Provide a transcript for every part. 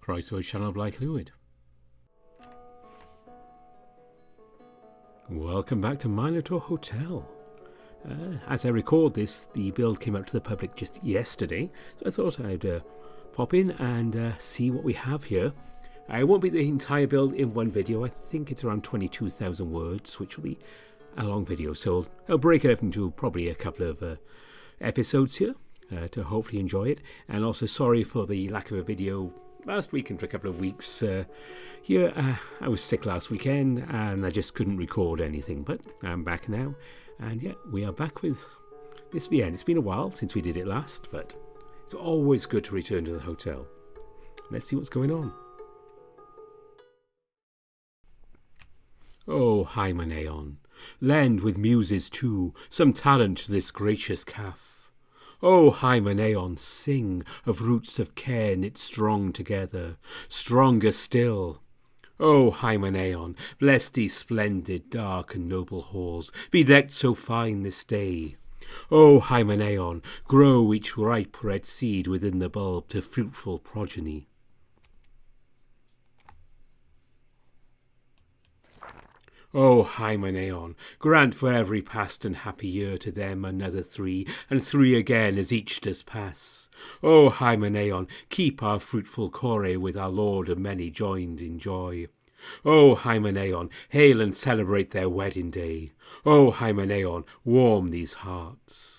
right to a channel of Light Fluid. Welcome back to Minotaur Hotel. As I record this, the build came out to the public just yesterday, so I thought I'd pop in and see what we have here. I won't be the entire build in one video. I think it's around 22,000 words, which will be a long video, so I'll break it up into probably a couple of episodes here to hopefully enjoy it. And also sorry for the lack of a video last week and for a couple of weeks here. I was sick last weekend and I just couldn't record anything, but I'm back now, and yeah, we are back with this VN. It's been a while since we did it last, but it's always good to return to the hotel. Let's see what's going on. Oh, Hymenaeon, lend with muses too some talent to this gracious calf. O Hymenaeon, sing of roots of care knit strong together, stronger still. O Hymenaeon, bless these splendid, dark and noble halls, bedecked so fine this day. O Hymenaeon, grow each ripe red seed within the bulb to fruitful progeny. O Hymenaeon, grant for every past and happy year to them another 3, and 3 again as each does pass. O Hymenaeon, keep our fruitful core with our Lord of many joined in joy. O Hymenaeon, hail and celebrate their wedding day. O Hymenaeon, warm these hearts.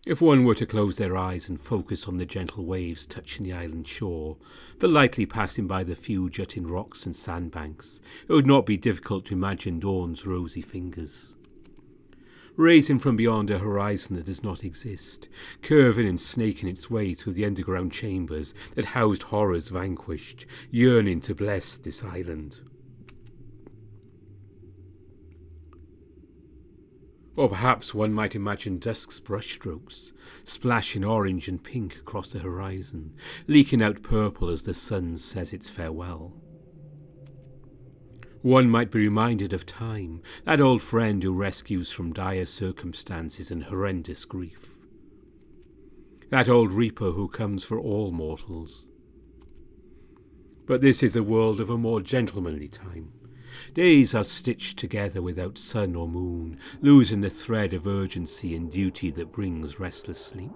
If one were to close their eyes and focus on the gentle waves touching the island shore, but lightly passing by the few jutting rocks and sandbanks, it would not be difficult to imagine dawn's rosy fingers. Raising from beyond a horizon that does not exist, curving and snaking its way through the underground chambers that housed horrors vanquished, yearning to bless this island. Or perhaps one might imagine dusk's brushstrokes, splashing orange and pink across the horizon, leaking out purple as the sun says its farewell. One might be reminded of time, that old friend who rescues from dire circumstances and horrendous grief. That old reaper who comes for all mortals. But this is a world of a more gentlemanly time. Days are stitched together without sun or moon, losing the thread of urgency and duty that brings restless sleep.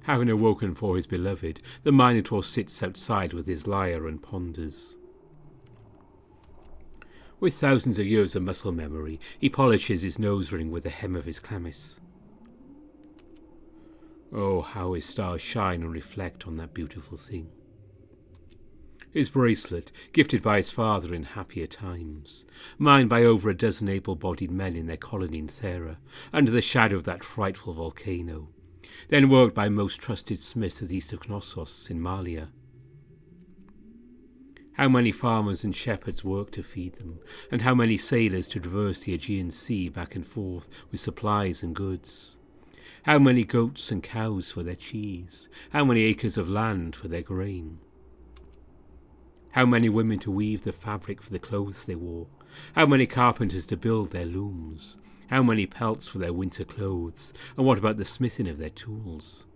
Having awoken for his beloved, the Minotaur sits outside with his lyre and ponders. With thousands of years of muscle memory, he polishes his nose ring with the hem of his chlamys. Oh, how his stars shine and reflect on that beautiful thing. His bracelet, gifted by his father in happier times, mined by over a dozen able-bodied men in their colony in Thera, under the shadow of that frightful volcano, then worked by most trusted smiths of the east of Knossos in Malia. How many farmers and shepherds worked to feed them, and how many sailors to traverse the Aegean Sea back and forth with supplies and goods. How many goats and cows for their cheese, how many acres of land for their grain. How many women to weave the fabric for the clothes they wore, how many carpenters to build their looms, how many pelts for their winter clothes, and what about the smithing of their tools?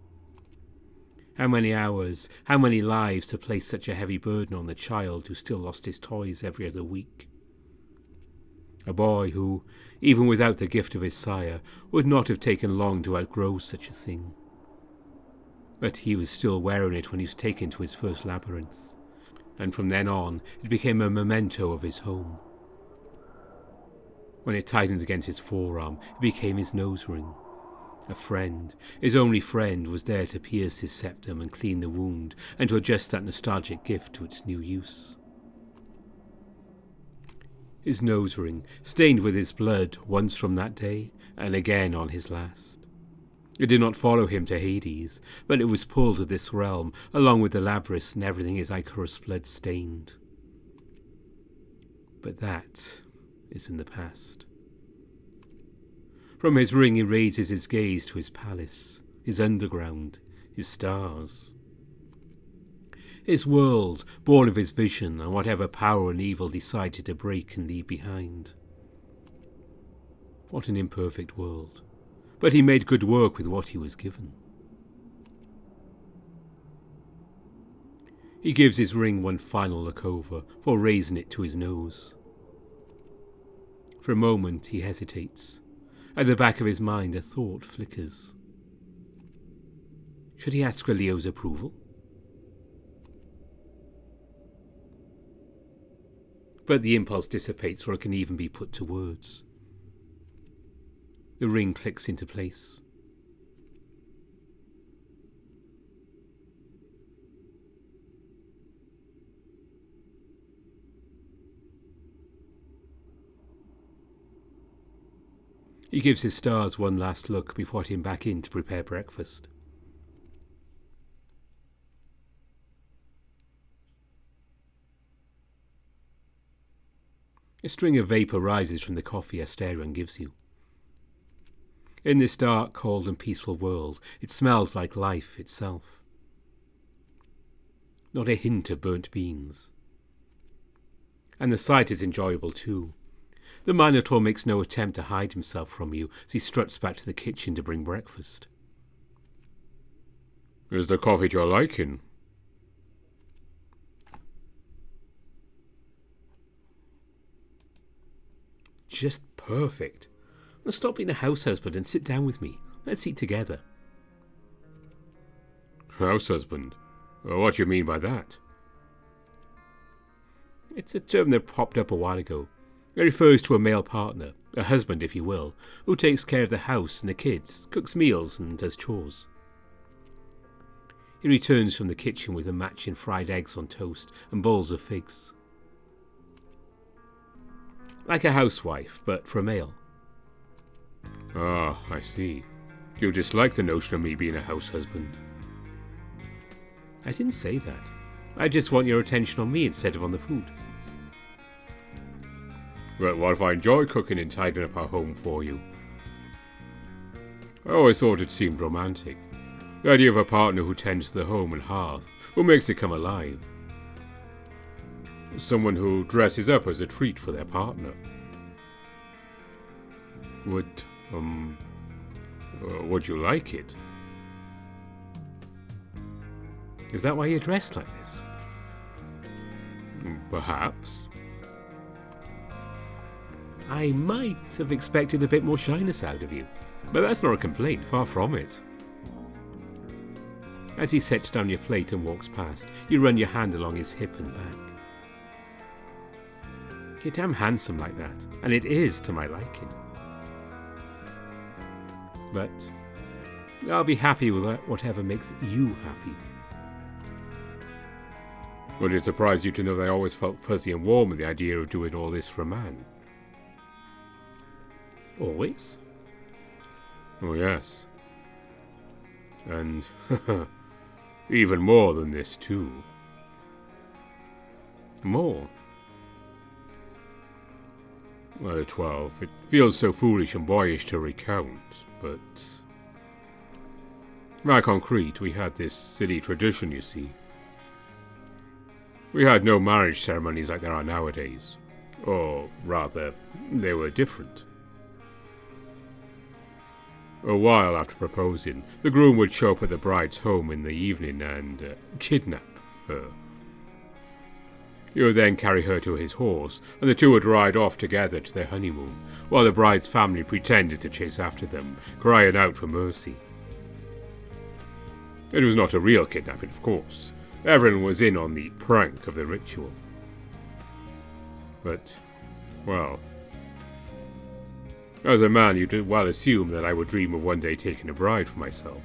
How many hours, how many lives to place such a heavy burden on the child who still lost his toys every other week? A boy who, even without the gift of his sire, would not have taken long to outgrow such a thing. But he was still wearing it when he was taken to his first labyrinth, and from then on it became a memento of his home. When it tightened against his forearm, it became his nose ring. A friend, his only friend, was there to pierce his septum and clean the wound, and to adjust that nostalgic gift to its new use. His nose ring, stained with his blood once from that day, and again on his last. It did not follow him to Hades, but it was pulled to this realm, along with the labyrinth and everything his Icarus blood stained. But that is in the past. From his ring he raises his gaze to his palace, his underground, his stars. His world, born of his vision and whatever power and evil decided to break and leave behind. What an imperfect world. But he made good work with what he was given. He gives his ring one final look over, before raising it to his nose. For a moment he hesitates. At the back of his mind a thought flickers. Should he ask for Leo's approval? But the impulse dissipates before it can even be put to words. The ring clicks into place. He gives his stars one last look before putting back in to prepare breakfast. A string of vapour rises from the coffee Asterion gives you. In this dark, cold and peaceful world, it smells like life itself. Not a hint of burnt beans. And the sight is enjoyable too. The Minotaur makes no attempt to hide himself from you as he struts back to the kitchen to bring breakfast. Is the coffee to your liking? Just perfect. Now stop being a house husband and sit down with me. Let's eat together. House husband? What do you mean by that? It's a term that popped up a while ago. It refers to a male partner, a husband if you will, who takes care of the house and the kids, cooks meals and does chores. He returns from the kitchen with a matching fried eggs on toast and bowls of figs. Like a housewife, but for a male. Ah, I see. You dislike the notion of me being a house husband. I didn't say that. I just want your attention on me instead of on the food. But what if I enjoy cooking and tidying up our home for you? I always thought it seemed romantic. The idea of a partner who tends to the home and hearth, who makes it come alive. Someone who dresses up as a treat for their partner. Would you like it? Is that why you're dressed like this? Perhaps. I might have expected a bit more shyness out of you, but that's not a complaint, far from it. As he sets down your plate and walks past, you run your hand along his hip and back. You're damn handsome like that, and it is to my liking. But I'll be happy with whatever makes you happy. Would it surprise you to know that I always felt fuzzy and warm at the idea of doing all this for a man? Always? Oh yes. And even more than this too. More? Well, 12. It feels so foolish and boyish to recount, but... Back concrete, we had this silly tradition, you see. We had no marriage ceremonies like there are nowadays. Or, rather, they were different. A while after proposing, the groom would show up at the bride's home in the evening and kidnap her. He would then carry her to his horse, and the two would ride off together to their honeymoon, while the bride's family pretended to chase after them, crying out for mercy. It was not a real kidnapping, of course. Everyone was in on the prank of the ritual. But, well... As a man, you'd well assume that I would dream of one day taking a bride for myself.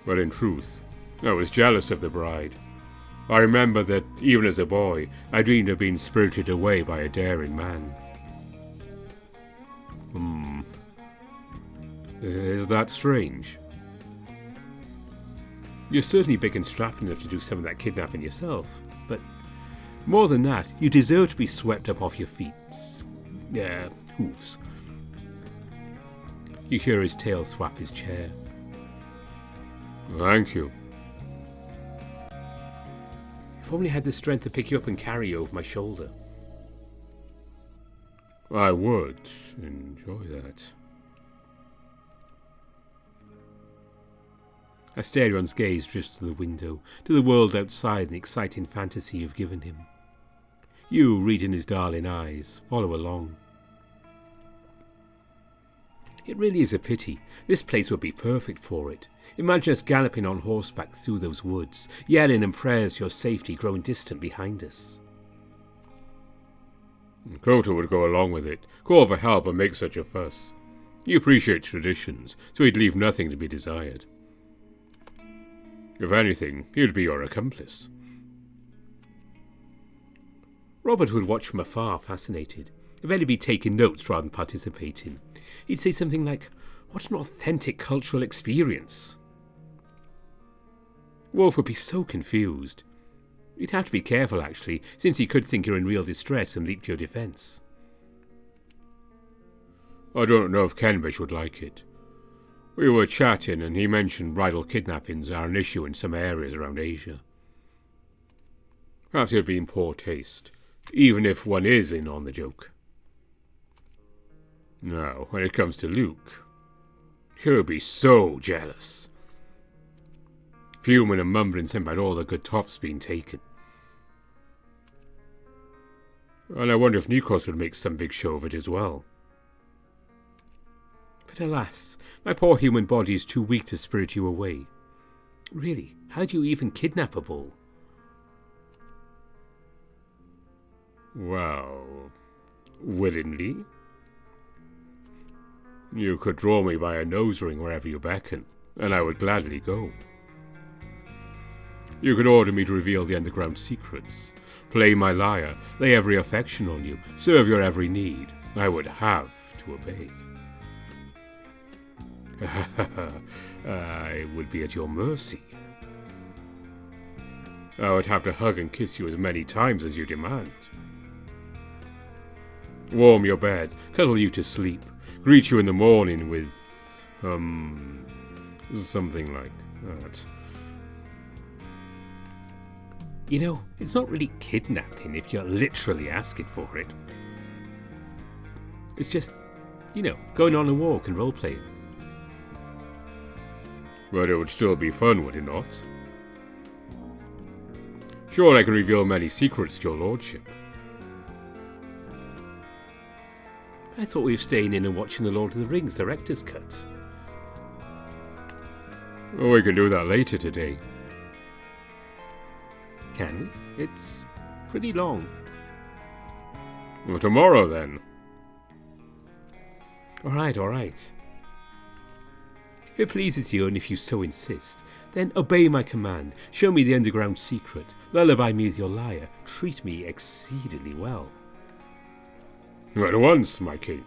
But in truth, I was jealous of the bride. I remember that, even as a boy, I dreamed of being spirited away by a daring man. Is that strange? You're certainly big and strapping enough to do some of that kidnapping yourself, but more than that, you deserve to be swept up off your feet. Hooves. You hear his tail thwap his chair. Thank you. If only I had the strength to pick you up and carry you over my shoulder. I would enjoy that. Asterion's gaze drifts to the window, to the world outside and the exciting fantasy you've given him. You, read in his darling eyes, follow along. It really is a pity. This place would be perfect for it. Imagine us galloping on horseback through those woods, yelling and prayers for your safety growing distant behind us. Crota would go along with it, call for help and make such a fuss. He appreciates traditions, so he'd leave nothing to be desired. If anything, he'd be your accomplice. Robert would watch from afar, fascinated. If he'd be taking notes rather than participating. He'd say something like, "What an authentic cultural experience." Wolf would be so confused. You'd have to be careful, actually, since he could think you're in real distress and leap to your defence. I don't know if Kenbish would like it. We were chatting and he mentioned bridal kidnappings are an issue in some areas around Asia. Perhaps it'd be in poor taste, even if one is in on the joke. Now, when it comes to Luke, he'll be so jealous. Fuming and mumbling something about all the good tops being taken. And I wonder if Nikos would make some big show of it as well. But alas, my poor human body is too weak to spirit you away. Really, how do you even kidnap a bull? Well, willingly. You could draw me by a nose ring wherever you beckon, and I would gladly go. You could order me to reveal the underground secrets, play my lyre, lay every affection on you, serve your every need. I would have to obey. I would be at your mercy. I would have to hug and kiss you as many times as you demand. Warm your bed, cuddle you to sleep, greet you in the morning with, something like that. You know, it's not really kidnapping if you're literally asking for it. It's just, going on a walk and role-playing. But it would still be fun, would it not? Sure, I can reveal many secrets to your lordship. I thought we were staying in and watching The Lord of the Rings director's cut. Oh, we can do that later today. Can we? It's pretty long. Well, tomorrow then. All right. If it pleases you and if you so insist, then obey my command, show me the underground secret, lullaby me with your lyre, treat me exceedingly well. At once, my king.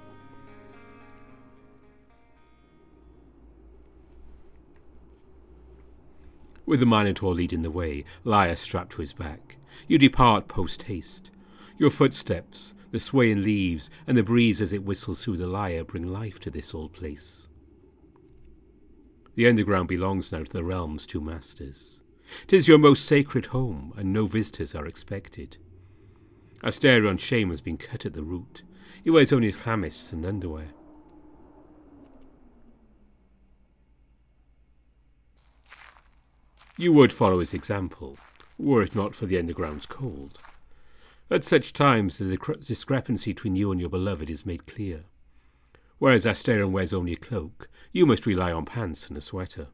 With the Minotaur leading the way, Lyre strapped to his back, you depart post-haste. Your footsteps, the swaying leaves, and the breeze as it whistles through the lyre bring life to this old place. The underground belongs now to the realm's two masters. 'Tis your most sacred home, and no visitors are expected. Asterion's shame has been cut at the root. He wears only his chlamys and underwear. You would follow his example, were it not for the underground's cold. At such times the discrepancy between you and your beloved is made clear. Whereas Asterion wears only a cloak, you must rely on pants and a sweater.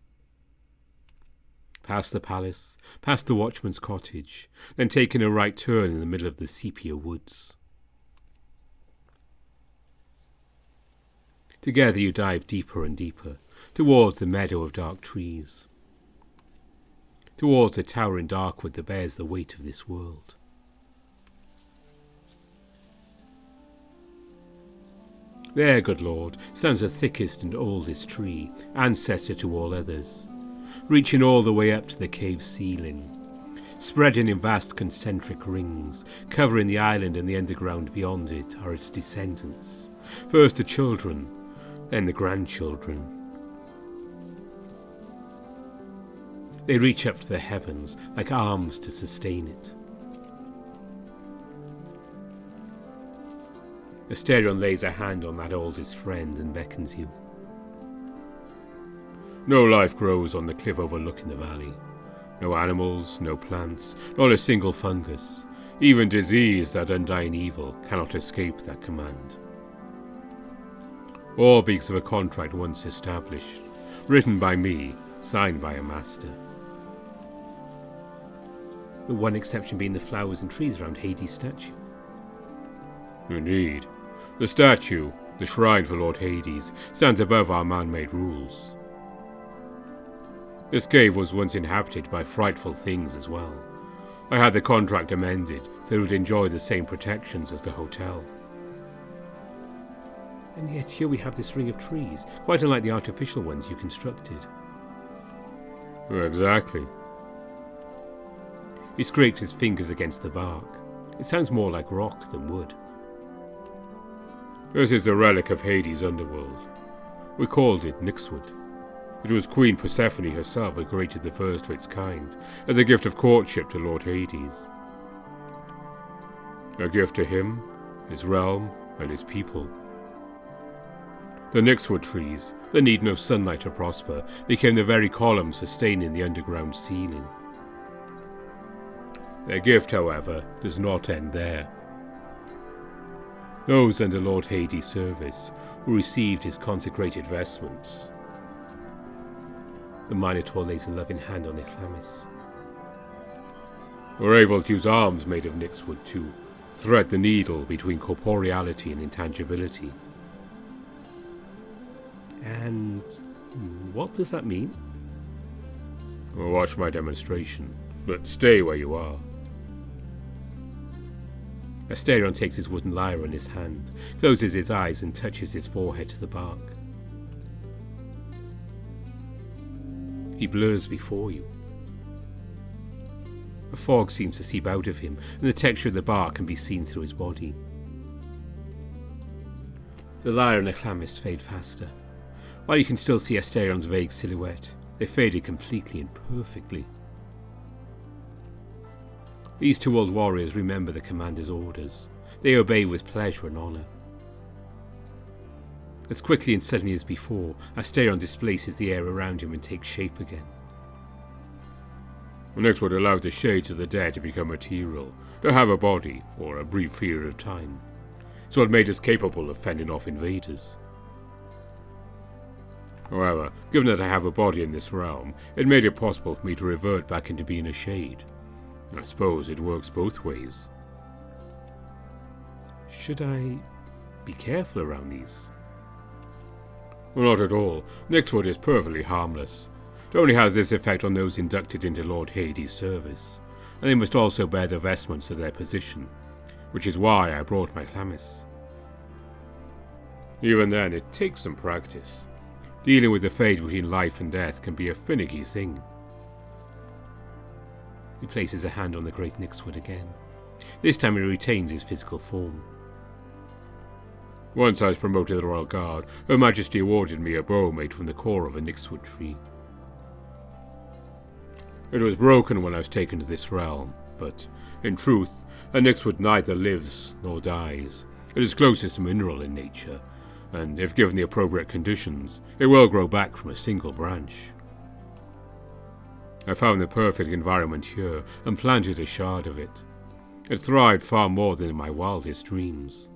Past the palace, past the watchman's cottage, then taking a right turn in the middle of the sepia woods. Together you dive deeper and deeper, towards the meadow of dark trees, towards the towering darkwood that bears the weight of this world. There, good lord, stands the thickest and oldest tree, ancestor to all others, reaching all the way up to the cave ceiling, spreading in vast concentric rings, covering the island and the underground beyond it are its descendants, first the children, then the grandchildren. They reach up to the heavens like arms to sustain it. Asterion lays a hand on that oldest friend and beckons you. No life grows on the cliff overlooking the valley. No animals, no plants, not a single fungus. Even disease, that undying evil, cannot escape that command. All because of a contract once established, written by me, signed by a master. The one exception being the flowers and trees around Hades' statue. Indeed. The statue, the shrine for Lord Hades, stands above our man-made rules. This cave was once inhabited by frightful things as well. I had the contract amended so it would enjoy the same protections as the hotel. And yet here we have this ring of trees, quite unlike the artificial ones you constructed. Exactly. He scrapes his fingers against the bark. It sounds more like rock than wood. This is a relic of Hades' underworld. We called it Nyxwood. It was Queen Persephone herself who created the first of its kind, as a gift of courtship to Lord Hades. A gift to him, his realm, and his people. The Nyxwood trees, that need no sunlight to prosper, became the very columns sustaining the underground ceiling. Their gift, however, does not end there. Those under Lord Hades' service, who received his consecrated vestments. The Minotaur lays a loving hand on Echlamis. Were able to use arms made of Nyxwood to thread the needle between corporeality and intangibility. And what does that mean? Watch my demonstration, but stay where you are. Asterion takes his wooden lyre in his hand, closes his eyes and touches his forehead to the bark. He blurs before you. A fog seems to seep out of him, and the texture of the bark can be seen through his body. The Lyre and Echlamis fade faster. While you can still see Asterion's vague silhouette, they faded completely and perfectly. These two old warriors remember the commander's orders. They obey with pleasure and honour. As quickly and suddenly as before, Asterion displaces the air around him and takes shape again. Nyxwood allowed the shades of the dead to become material, to have a body for a brief period of time. It's what made us capable of fending off invaders. However, given that I have a body in this realm, it made it possible for me to revert back into being a shade. I suppose it works both ways. Should I be careful around these? Well, not at all. Nyxwood is perfectly harmless. It only has this effect on those inducted into Lord Hades' service, and they must also bear the vestments of their position, which is why I brought my Echlamis. Even then, it takes some practice. Dealing with the fate between life and death can be a finicky thing. He places a hand on the great Nyxwood again. This time he retains his physical form. Once I was promoted to the Royal Guard, Her Majesty awarded me a bow made from the core of a Nyxwood tree. It was broken when I was taken to this realm, but, in truth, a Nyxwood neither lives nor dies. It is closest mineral in nature, and if given the appropriate conditions, it will grow back from a single branch. I found the perfect environment here and planted a shard of it. It thrived far more than in my wildest dreams.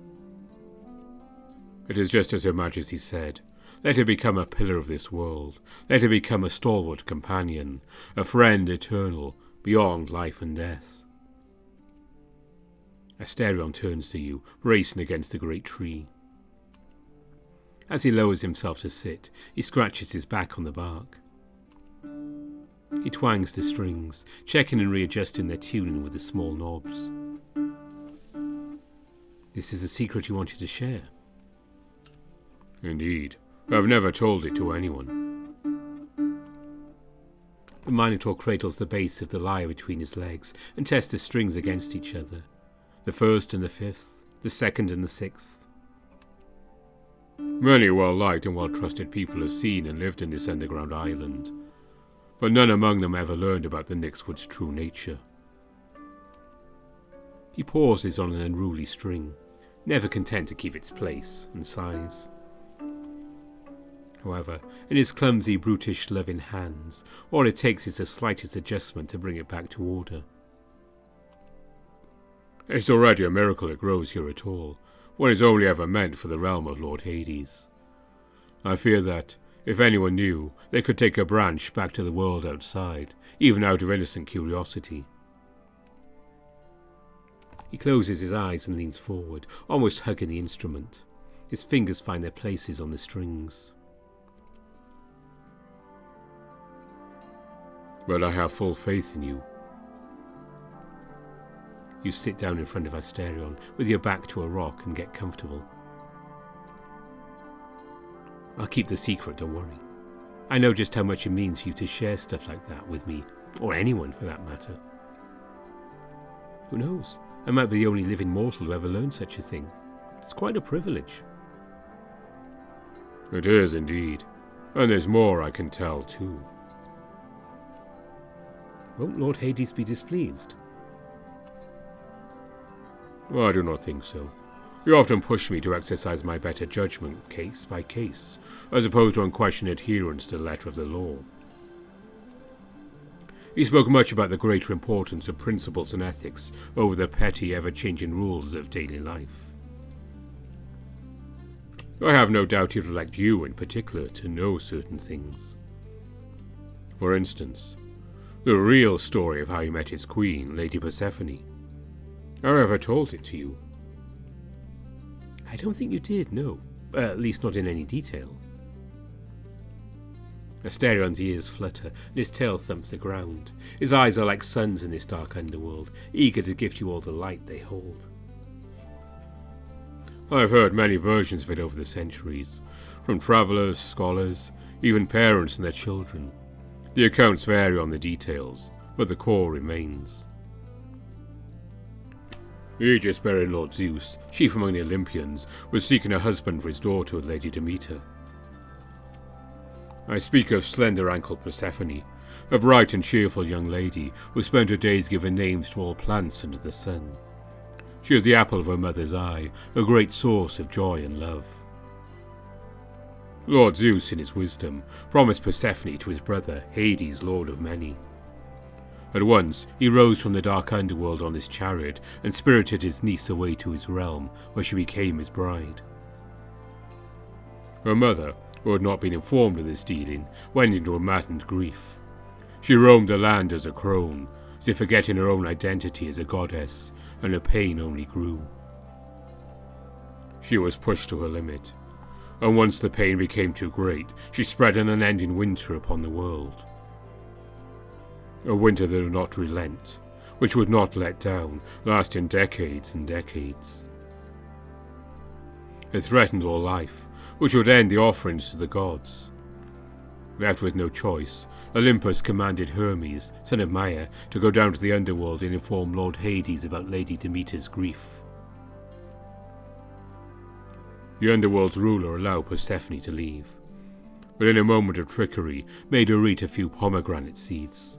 It is just as Her Majesty said. Let it become a pillar of this world. Let it become a stalwart companion, a friend eternal, beyond life and death. Asterion turns to you, bracing against the great tree. As he lowers himself to sit, he scratches his back on the bark. He twangs the strings, checking and readjusting their tuning with the small knobs. This is the secret you wanted to share. Indeed. I've never told it to anyone. The Minotaur cradles the base of the lyre between his legs and tests the strings against each other. The first and the fifth, the second and the sixth. Many well-liked and well-trusted people have seen and lived in this underground island, but none among them ever learned about the Nyxwood's true nature. He pauses on an unruly string, never content to keep its place and size. However, in his clumsy, brutish, loving hands, all it takes is the slightest adjustment to bring it back to order. It's already a miracle it grows here at all, when it's only ever meant for the realm of Lord Hades. I fear that, if anyone knew, they could take a branch back to the world outside, even out of innocent curiosity. He closes his eyes and leans forward, almost hugging the instrument. His fingers find their places on the strings. But I have full faith in you. You sit down in front of Asterion, with your back to a rock, and get comfortable. I'll keep the secret, don't worry. I know just how much it means for you to share stuff like that with me, or anyone for that matter. Who knows? I might be the only living mortal to ever learn such a thing. It's quite a privilege. It is indeed, and there's more I can tell too. Won't Lord Hades be displeased? I do not think so. You often push me to exercise my better judgment case by case, as opposed to unquestioned adherence to the letter of the law. He spoke much about the greater importance of principles and ethics over the petty, ever-changing rules of daily life. I have no doubt he'd elect you in particular to know certain things. For instance, the real story of how he met his queen, Lady Persephone. I ever told it to you? I don't think you did, no. At least not in any detail. Asterion's ears flutter, and his tail thumps the ground. His eyes are like suns in this dark underworld, eager to gift you all the light they hold. I've heard many versions of it over the centuries, from travellers, scholars, even parents and their children. The accounts vary on the details, but the core remains. Aegis-bearing Lord Zeus, chief among the Olympians, was seeking a husband for his daughter, Lady Demeter. I speak of slender-ankled Persephone, a bright and cheerful young lady who spent her days giving names to all plants under the sun. She was the apple of her mother's eye, a great source of joy and love. Lord Zeus, in his wisdom, promised Persephone to his brother, Hades, Lord of Many. At once, he rose from the dark underworld on his chariot and spirited his niece away to his realm, where she became his bride. Her mother, who had not been informed of this dealing, went into a maddened grief. She roamed the land as a crone, as if forgetting her own identity as a goddess, and her pain only grew. She was pushed to her limit, and once the pain became too great, she spread an unending winter upon the world. A winter that would not relent, which would not let down, lasting decades and decades. It threatened all life, which would end the offerings to the gods. Left with no choice, Olympus commanded Hermes, son of Maia, to go down to the underworld and inform Lord Hades about Lady Demeter's grief. The underworld's ruler allowed Persephone to leave, but in a moment of trickery made her eat a few pomegranate seeds.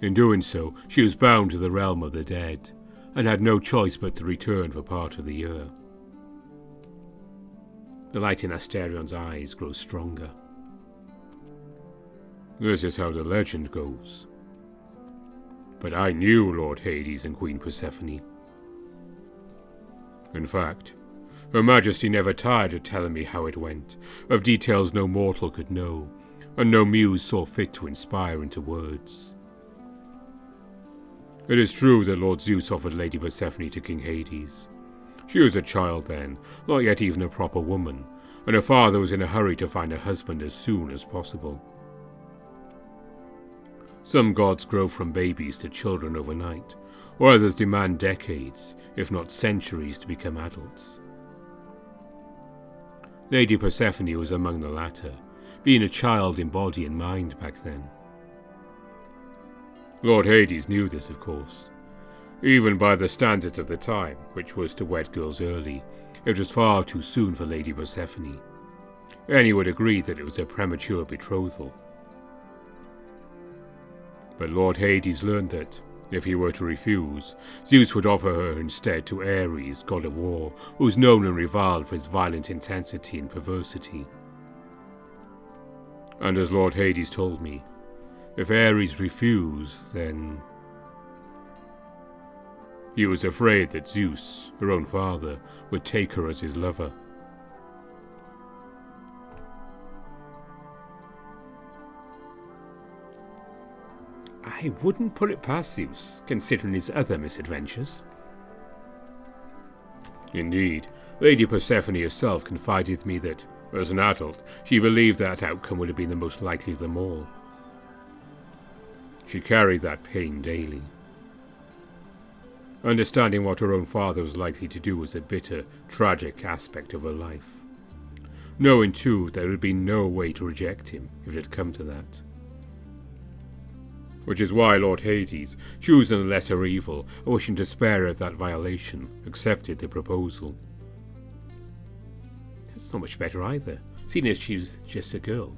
In doing so, she was bound to the realm of the dead, and had no choice but to return for part of the year. The light in Asterion's eyes grows stronger. This is how the legend goes. But I knew Lord Hades and Queen Persephone. In fact, Her Majesty never tired of telling me how it went, of details no mortal could know, and no muse saw fit to inspire into words. It is true that Lord Zeus offered Lady Persephone to King Hades. She was a child then, not yet even a proper woman, and her father was in a hurry to find a husband as soon as possible. Some gods grow from babies to children overnight, or others demand decades, if not centuries, to become adults. Lady Persephone was among the latter, being a child in body and mind back then. Lord Hades knew this, of course. Even by the standards of the time, which was to wed girls early, it was far too soon for Lady Persephone. Any would agree that it was a premature betrothal. But Lord Hades learned that, If he were to refuse, Zeus would offer her instead to Ares, god of war, who was known and reviled for his violent intensity and perversity. And as Lord Hades told me, if Ares refused, then... He was afraid that Zeus, her own father, would take her as his lover. I wouldn't put it past Zeus, considering his other misadventures. Indeed, Lady Persephone herself confided to me that, as an adult, she believed that outcome would have been the most likely of them all. She carried that pain daily. Understanding what her own father was likely to do was a bitter, tragic aspect of her life. Knowing, too, there would be no way to reject him if it had come to that. Which is why Lord Hades, choosing the lesser evil and wishing to spare her of that violation, accepted the proposal. That's not much better either, seeing as she's just a girl.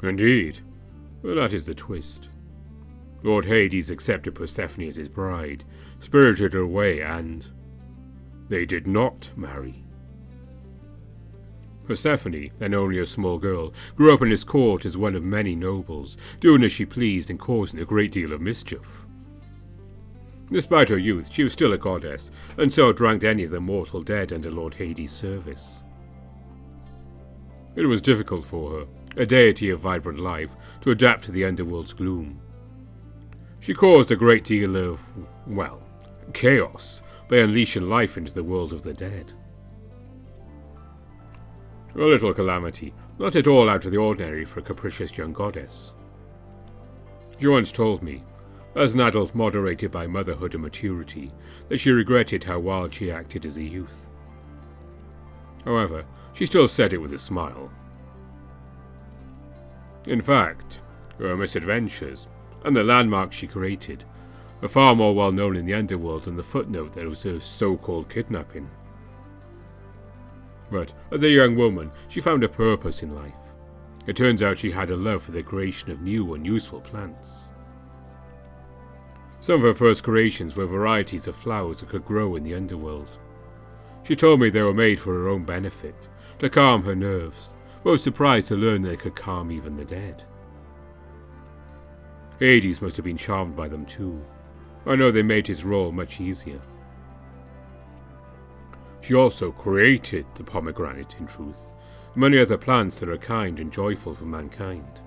Indeed. Well, that is the twist. Lord Hades accepted Persephone as his bride, spirited her away, and they did not marry. Persephone, then only a small girl, grew up in his court as one of many nobles, doing as she pleased and causing a great deal of mischief. Despite her youth, she was still a goddess, and so outranked any of the mortal dead under Lord Hades' service. It was difficult for her, a deity of vibrant life, to adapt to the underworld's gloom. She caused a great deal of, well, chaos by unleashing life into the world of the dead. A little calamity, not at all out of the ordinary for a capricious young goddess. She once told me, as an adult moderated by motherhood and maturity, that she regretted how wild she acted as a youth. However, she still said it with a smile. In fact, her misadventures, and the landmarks she created, are far more well known in the underworld than the footnote that was her so-called kidnapping. But as a young woman, she found a purpose in life. It turns out she had a love for the creation of new and useful plants. Some of her first creations were varieties of flowers that could grow in the underworld. She told me they were made for her own benefit, to calm her nerves, but was surprised to learn they could calm even the dead. Hades must have been charmed by them too. I know they made his role much easier. She also created the pomegranate, in truth, and many other plants that are kind and joyful for mankind.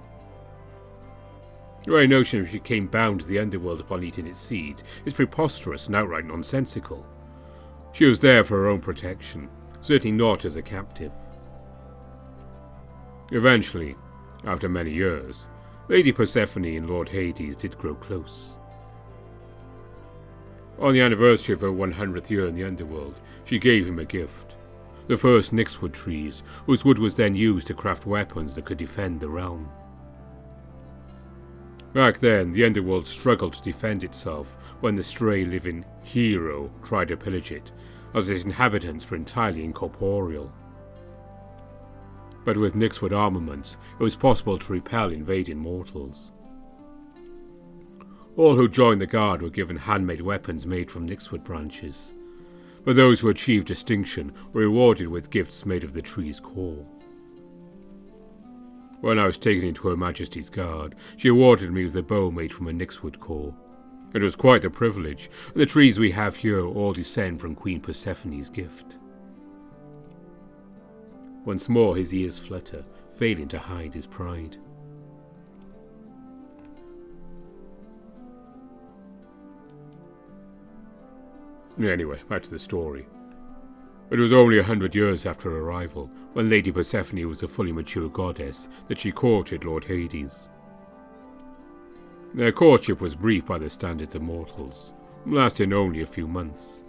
The very notion that she came bound to the underworld upon eating its seeds is preposterous and outright nonsensical. She was there for her own protection, certainly not as a captive. Eventually, after many years, Lady Persephone and Lord Hades did grow close. On the anniversary of her 100th year in the underworld, she gave him a gift, the first nyxwood trees, whose wood was then used to craft weapons that could defend the realm. Back then, the underworld struggled to defend itself when the stray living hero tried to pillage it, as its inhabitants were entirely incorporeal. But with nyxwood armaments, it was possible to repel invading mortals. All who joined the guard were given handmade weapons made from nyxwood branches, but those who achieved distinction were rewarded with gifts made of the tree's core. When I was taken into Her Majesty's guard, she awarded me with a bow made from a nyxwood core. It was quite a privilege, and the trees we have here all descend from Queen Persephone's gift. Once more his ears flutter, failing to hide his pride. Anyway, back to the story. It was only 100 years after her arrival, when Lady Persephone was a fully mature goddess, that she courted Lord Hades. Their courtship was brief by the standards of mortals, lasting only a few months.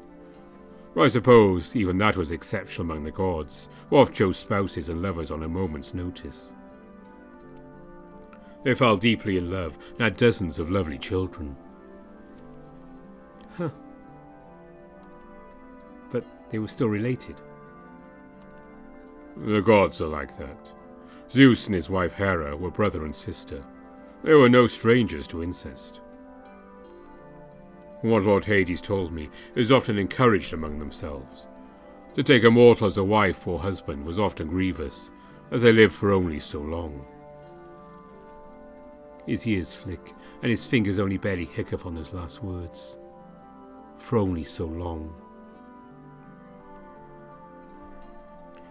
I suppose even that was exceptional among the gods, who oft chose spouses and lovers on a moment's notice. They fell deeply in love and had dozens of lovely children. Huh. But they were still related. The gods are like that. Zeus and his wife Hera were brother and sister. They were no strangers to incest. What Lord Hades told me is often encouraged among themselves. To take a mortal as a wife or husband was often grievous, as they lived for only so long. His ears flick, and his fingers only barely hiccup on those last words. For only so long.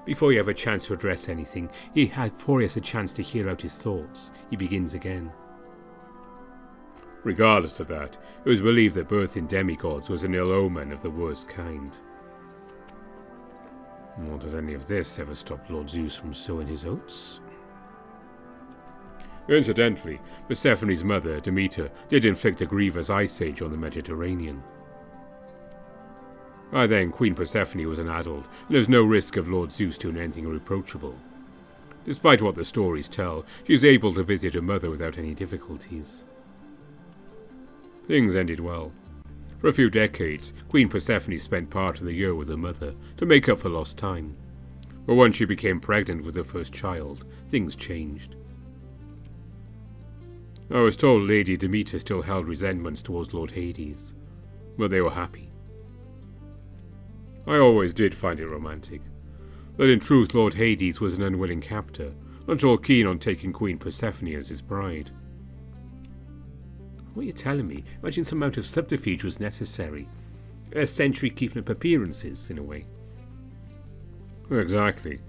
Before you have a chance to address anything, before he has a chance to hear out his thoughts, he begins again. Regardless of that, it was believed that birth in demigods was an ill omen of the worst kind. Not that any of this ever stopped Lord Zeus from sowing his oats. Incidentally, Persephone's mother, Demeter, did inflict a grievous ice age on the Mediterranean. By then, Queen Persephone was an adult, and there was no risk of Lord Zeus doing anything irreproachable. Despite what the stories tell, she was able to visit her mother without any difficulties. Things ended well. For a few decades, Queen Persephone spent part of the year with her mother to make up for lost time. But once she became pregnant with her first child, things changed. I was told Lady Demeter still held resentments towards Lord Hades, but they were happy. I always did find it romantic, that in truth Lord Hades was an unwilling captor, not all keen on taking Queen Persephone as his bride. What are you telling me? Imagine some amount of subterfuge was necessary. A century keeping up appearances, in a way. Exactly.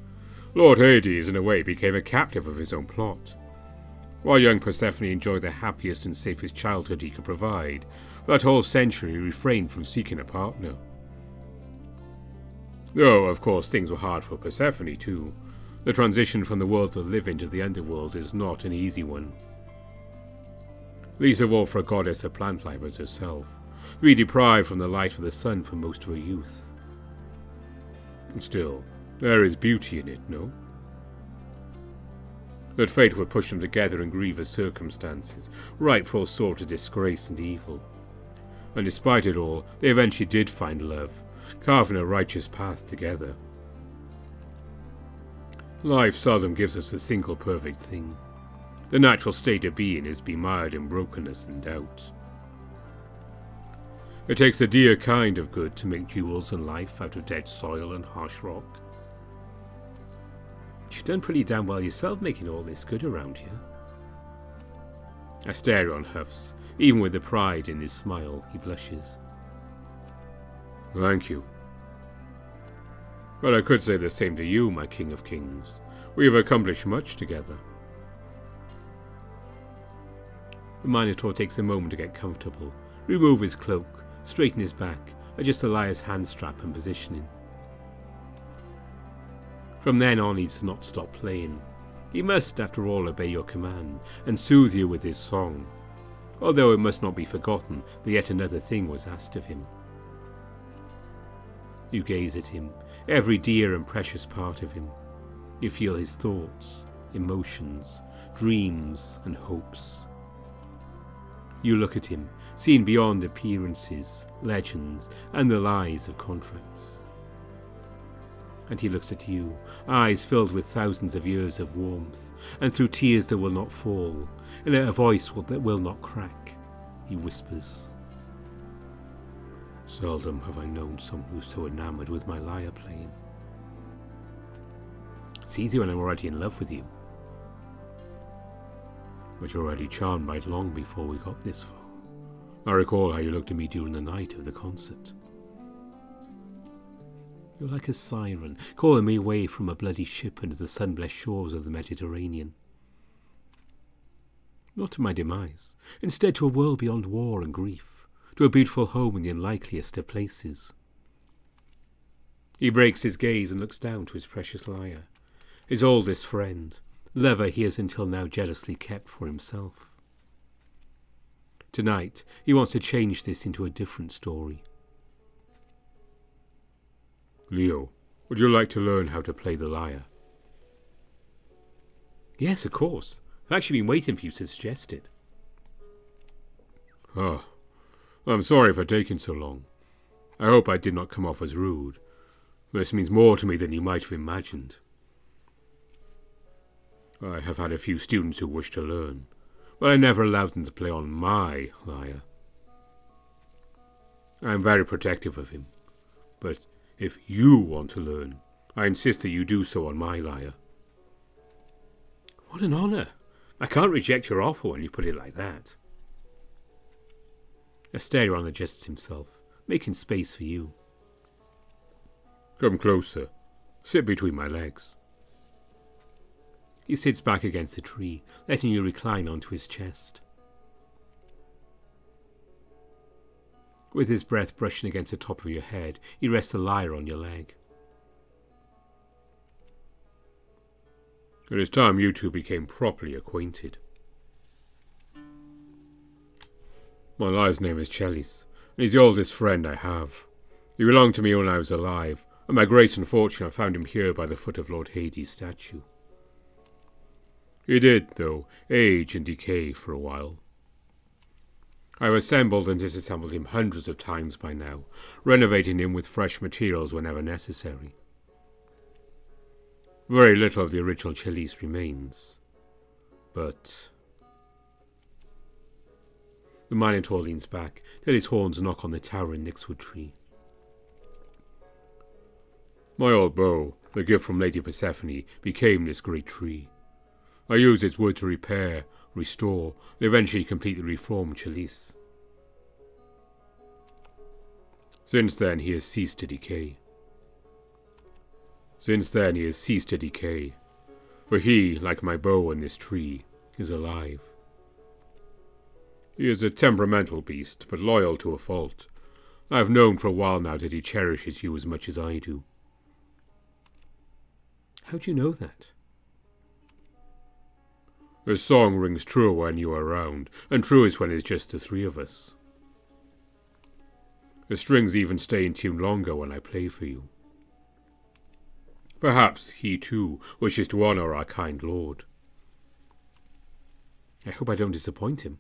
Lord Hades, in a way, became a captive of his own plot. While young Persephone enjoyed the happiest and safest childhood he could provide, for that whole century he refrained from seeking a partner. Though, of course, things were hard for Persephone, too. The transition from the world of the living to the underworld is not an easy one. Least of all for a goddess of plant life as herself, to be deprived from the light of the sun for most of her youth. Still, there is beauty in it, no? That fate would push them together in grievous circumstances, ripe for all sorts of disgrace and evil. And despite it all, they eventually did find love, carving a righteous path together. Life seldom gives us a single perfect thing. The natural state of being is bemired in brokenness and doubt. It takes a dear kind of good to make jewels and life out of dead soil and harsh rock. You've done pretty damn well yourself making all this good around here. Asterion huffs. Even with the pride in his smile, he blushes. Thank you. But I could say the same to you, my King of Kings. We have accomplished much together. The Minotaur takes a moment to get comfortable, remove his cloak, straighten his back, adjust the Lyre's hand strap and positioning. From then on he does not stop playing. He must, after all, obey your command, and soothe you with his song, although it must not be forgotten that yet another thing was asked of him. You gaze at him, every dear and precious part of him. You feel his thoughts, emotions, dreams and hopes. You look at him, seeing beyond appearances, legends, and the lies of contracts. And he looks at you, eyes filled with thousands of years of warmth, and through tears that will not fall, in a voice that will not crack, he whispers. Seldom have I known someone who's so enamoured with my lyre playing. It's easy when I'm already in love with you. But you're already charmed by it long before we got this far. I recall how you looked at me during the night of the concert. You're like a siren, calling me away from a bloody ship into the sun-blessed shores of the Mediterranean. Not to my demise, instead to a world beyond war and grief, to a beautiful home in the unlikeliest of places. He breaks his gaze and looks down to his precious lyre, his oldest friend, lover he has until now jealously kept for himself. Tonight, he wants to change this into a different story. Leo, would you like to learn how to play the lyre? Yes, of course. I've actually been waiting for you to suggest it. Oh, I'm sorry for taking so long. I hope I did not come off as rude. This means more to me than you might have imagined. I have had a few students who wish to learn, but I never allowed them to play on my lyre. I am very protective of him, but if you want to learn, I insist that you do so on my lyre. What an honour! I can't reject your offer when you put it like that. Asterion adjusts himself, making space for you. Come closer. Sit between my legs. He sits back against the tree, letting you recline onto his chest. With his breath brushing against the top of your head, he rests the lyre on your leg. It is time you two became properly acquainted. My lyre's name is Chalice, and he's the oldest friend I have. He belonged to me when I was alive, and by grace and fortune I found him here by the foot of Lord Hades' statue. He did, though, age and decay for a while. I have assembled and disassembled him hundreds of times by now, renovating him with fresh materials whenever necessary. Very little of the original Chalice remains, but... The Minotaur leans back, till his horns knock on the towering Nixwood tree. My old bow, the gift from Lady Persephone, became this great tree. I used its wood to repair, restore, and eventually completely reform Chalice. Since then he has ceased to decay. For he, like my bow and this tree, is alive. He is a temperamental beast, but loyal to a fault. I have known for a while now that he cherishes you as much as I do. How do you know that? The song rings truer when you are around, and truest when it's just the three of us. The strings even stay in tune longer when I play for you. Perhaps he, too, wishes to honour our kind lord. I hope I don't disappoint him.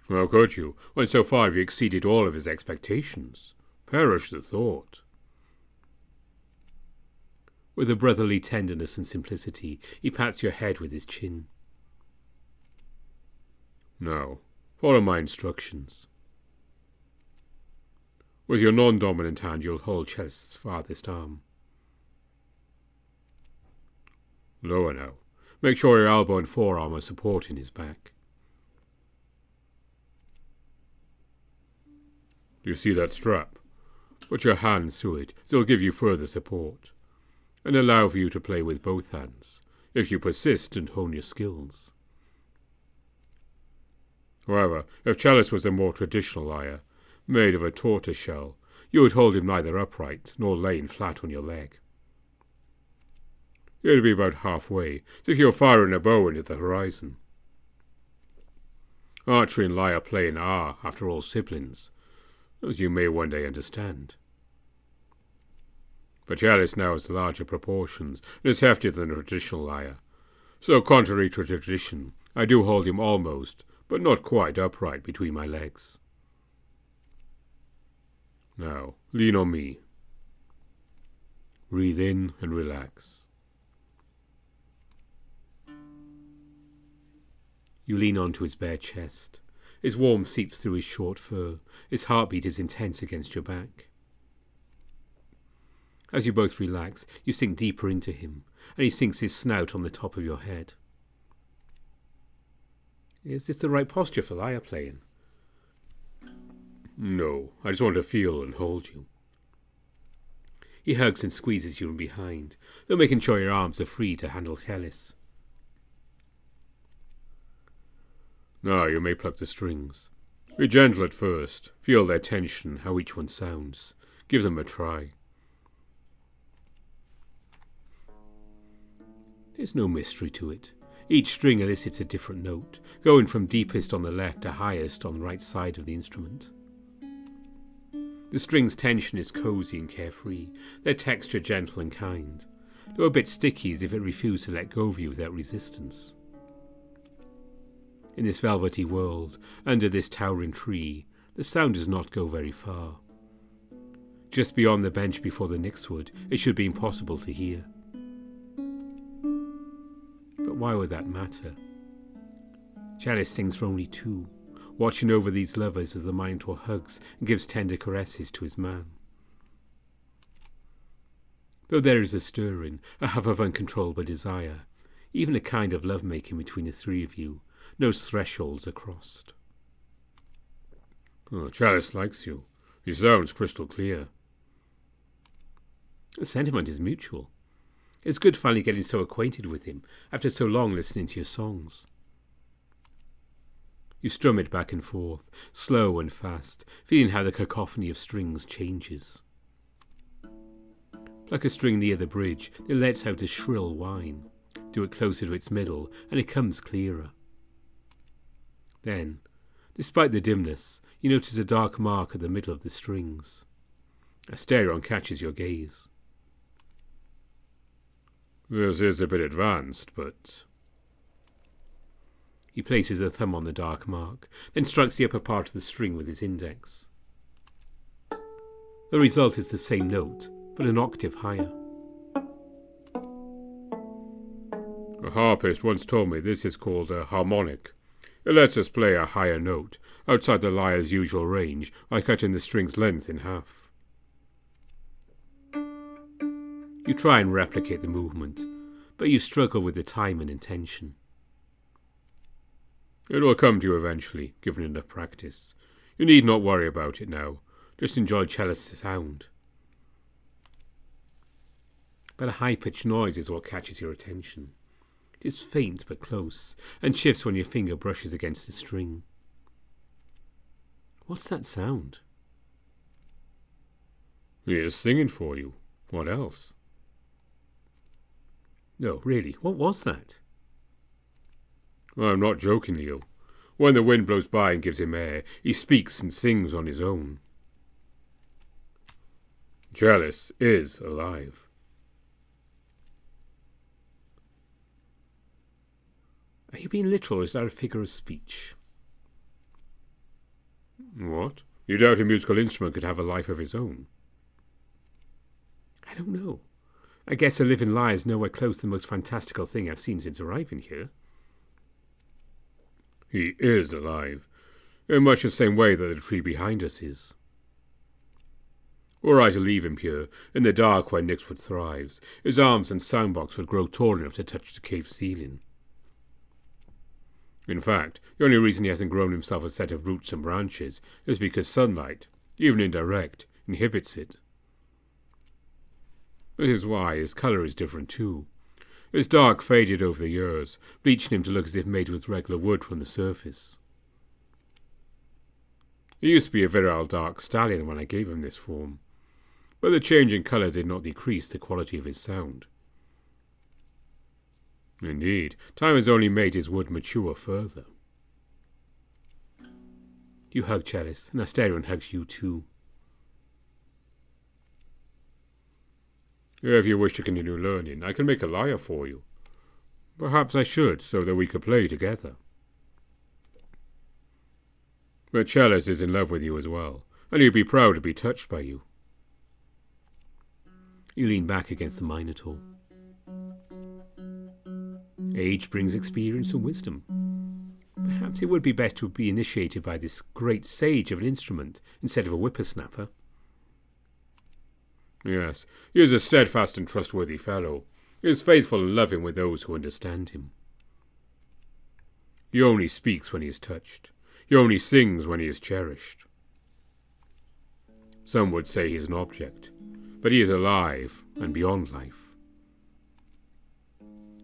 How could you, when so far you exceeded all of his expectations? Perish the thought. With a brotherly tenderness and simplicity, he pats your head with his chin. Now, follow my instructions. With your non-dominant hand, you'll hold Chalice's farthest arm. Lower now. Make sure your elbow and forearm are supporting his back. Do you see that strap? Put your hands through it, so it'll give you further support, and allow for you to play with both hands, if you persist and hone your skills. However, if Chalice was a more traditional lyre, made of a tortoise shell, you would hold him neither upright nor laying flat on your leg. You'd be about halfway, as if you were firing a bow into the horizon. Archery and lyre playing are, after all, siblings, as you may one day understand. But Chalice now has larger proportions and is heftier than a traditional lyre, so contrary to tradition, I do hold him almost, but not quite upright between my legs. Now, lean on me. Breathe in and relax. You lean onto his bare chest. His warmth seeps through his short fur. His heartbeat is intense against your back. As you both relax, you sink deeper into him, and he sinks his snout on the top of your head. Is this the right posture for lyre playing? No, I just want to feel and hold you. He hugs and squeezes you from behind, though making sure your arms are free to handle Chalice. Now you may pluck the strings. Be gentle at first. Feel their tension, how each one sounds. Give them a try. There's no mystery to it. Each string elicits a different note, going from deepest on the left to highest on the right side of the instrument. The string's tension is cosy and carefree, their texture gentle and kind, though a bit sticky as if it refused to let go of you without resistance. In this velvety world, under this towering tree, the sound does not go very far. Just beyond the bench before the Nixwood, it should be impossible to hear. But why would that matter? Chalice sings for only two, watching over these lovers as the Minotaur hugs and gives tender caresses to his man. Though there is a stirring, a huff of uncontrollable desire, even a kind of love-making between the three of you, no thresholds are crossed. Oh, Chalice likes you. He sounds crystal clear. The sentiment is mutual. It's good finally getting so acquainted with him, after so long listening to your songs. You strum it back and forth, slow and fast, feeling how the cacophony of strings changes. Like a string near the bridge, it lets out a shrill whine. Do it closer to its middle, and it comes clearer. Then, despite the dimness, you notice a dark mark at the middle of the strings. Asterion catches your gaze. This is a bit advanced, but... He places a thumb on the dark mark, then strikes the upper part of the string with his index. The result is the same note, but an octave higher. A harpist once told me this is called a harmonic. It lets us play a higher note, outside the lyre's usual range, by cutting the string's length in half. You try and replicate the movement, but you struggle with the time and intention. It will come to you eventually, given enough practice. You need not worry about it now. Just enjoy Chalice's sound. But a high-pitched noise is what catches your attention. It is faint but close, and shifts when your finger brushes against the string. What's that sound? He is singing for you. What else? No, really, what was that? I'm not joking, Leo. When the wind blows by and gives him air, he speaks and sings on his own. Chalice is alive. Are you being literal, or is that a figure of speech? What? You doubt a musical instrument could have a life of his own? I don't know. I guess a living lyre is nowhere close to the most fantastical thing I've seen since arriving here. He is alive, in much the same way that the tree behind us is. Were I to leave him here, in the dark where Nyxwood thrives, his arms and soundbox would grow tall enough to touch the cave ceiling. In fact, the only reason he hasn't grown himself a set of roots and branches is because sunlight, even indirect, inhibits it. This is why his colour is different too. His dark faded over the years, bleaching him to look as if made with regular wood from the surface. He used to be a virile dark stallion when I gave him this form, but the change in colour did not decrease the quality of his sound. Indeed, time has only made his wood mature further. You hug Chalice, and Asterion hugs you too. If you wish to continue learning, I can make a lyre for you. Perhaps I should, so that we could play together. But Chalice is in love with you as well, and he'd be proud to be touched by you. You lean back against the Minotaur. Age brings experience and wisdom. Perhaps it would be best to be initiated by this great sage of an instrument instead of a whippersnapper. Yes, he is a steadfast and trustworthy fellow. He is faithful and loving with those who understand him. He only speaks when he is touched. He only sings when he is cherished. Some would say he is an object, but he is alive and beyond life.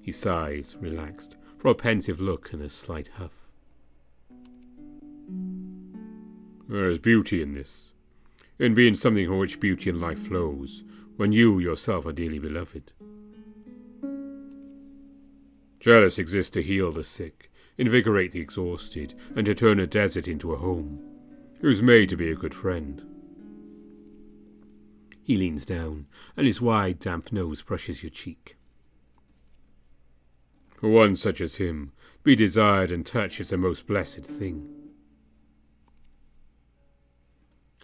He sighs, relaxed, for a pensive look and a slight huff. There is beauty in this, in being something from which beauty and life flows, when you yourself are dearly beloved. Chalice exists to heal the sick, invigorate the exhausted, and to turn a desert into a home. He was made to be a good friend. He leans down, and his wide, damp nose brushes your cheek. For one such as him, to be desired and touched is the most blessed thing.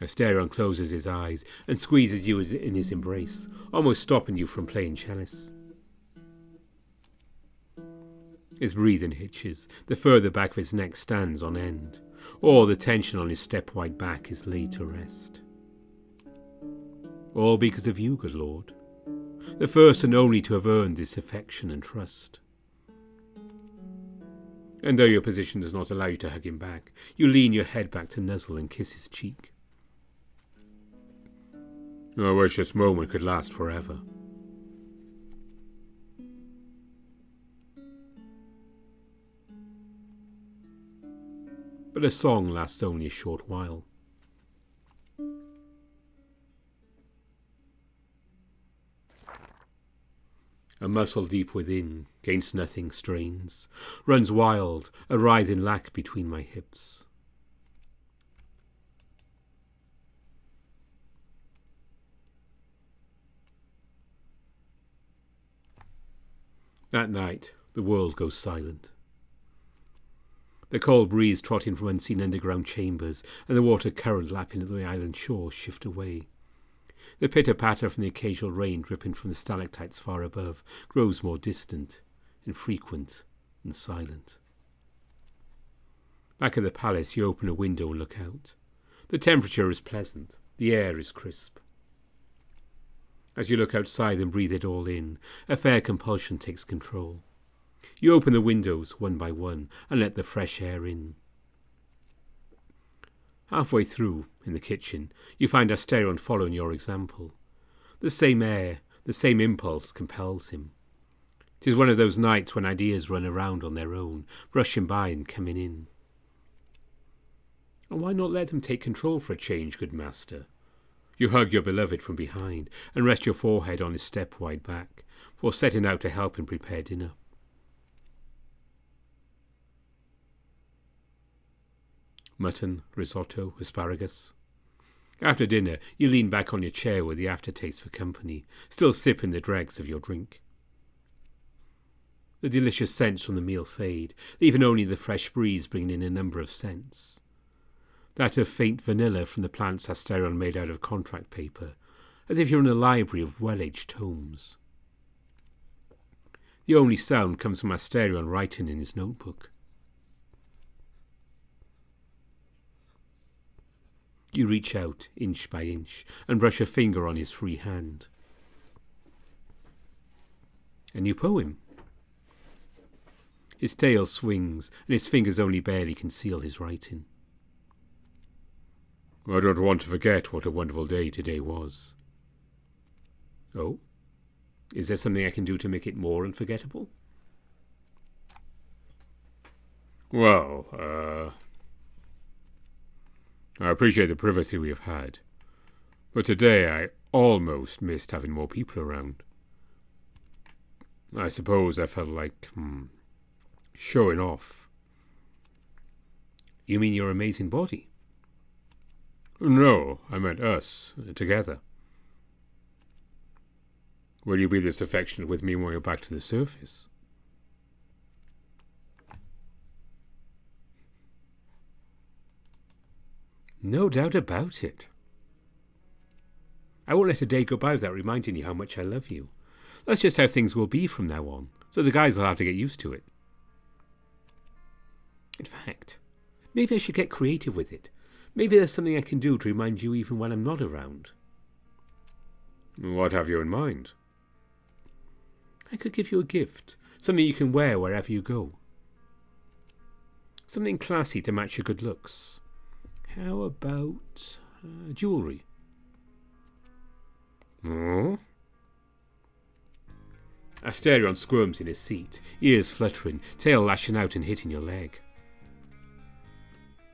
Asterion closes his eyes and squeezes you in his embrace, almost stopping you from playing Chalice. His breathing hitches, the further back of his neck stands on end. All the tension on his step-wide back is laid to rest. All because of you, good lord, the first and only to have earned this affection and trust. And though your position does not allow you to hug him back, you lean your head back to nuzzle and kiss his cheek. I wish this moment could last forever. But a song lasts only a short while. A muscle deep within, gainst nothing strains, runs wild, a writhing lack between my hips. That night, the world goes silent. The cold breeze trotting from unseen underground chambers and the water current lapping at the island shore shift away. The pitter-patter from the occasional rain dripping from the stalactites far above grows more distant, infrequent, and silent. Back at the palace, you open a window and look out. The temperature is pleasant. The air is crisp. As you look outside and breathe it all in, a fair compulsion takes control. You open the windows one by one and let the fresh air in. Halfway through, in the kitchen, you find Asterion following your example. The same air, the same impulse compels him. 'Tis one of those nights when ideas run around on their own, rushing by and coming in. And why not let them take control for a change, good master? You hug your beloved from behind and rest your forehead on his step-wide back, for setting out to help him prepare dinner. Mutton, risotto, asparagus. After dinner, you lean back on your chair with the aftertaste for company, still sipping the dregs of your drink. The delicious scents from the meal fade, leaving only the fresh breeze bringing in a number of scents. That of faint vanilla from the plants Asterion made out of contract paper, as if you're in a library of well-aged tomes. The only sound comes from Asterion writing in his notebook. You reach out, inch by inch, and brush a finger on his free hand. A new poem. His tail swings, and his fingers only barely conceal his writing. I don't want to forget what a wonderful day today was. Oh? Is there something I can do to make it more unforgettable? Well, I appreciate the privacy we have had, but today I almost missed having more people around. I suppose I felt like showing off. You mean your amazing body? No, I meant us, together. Will you be this affectionate with me when you're back to the surface? No doubt about it. I won't let a day go by without reminding you how much I love you. That's just how things will be from now on, so the guys will have to get used to it. In fact, maybe I should get creative with it. Maybe there's something I can do to remind you even when I'm not around. What have you in mind? I could give you a gift, something you can wear wherever you go. Something classy to match your good looks. How about jewellery? Oh? Asterion squirms in his seat, ears fluttering, tail lashing out and hitting your leg.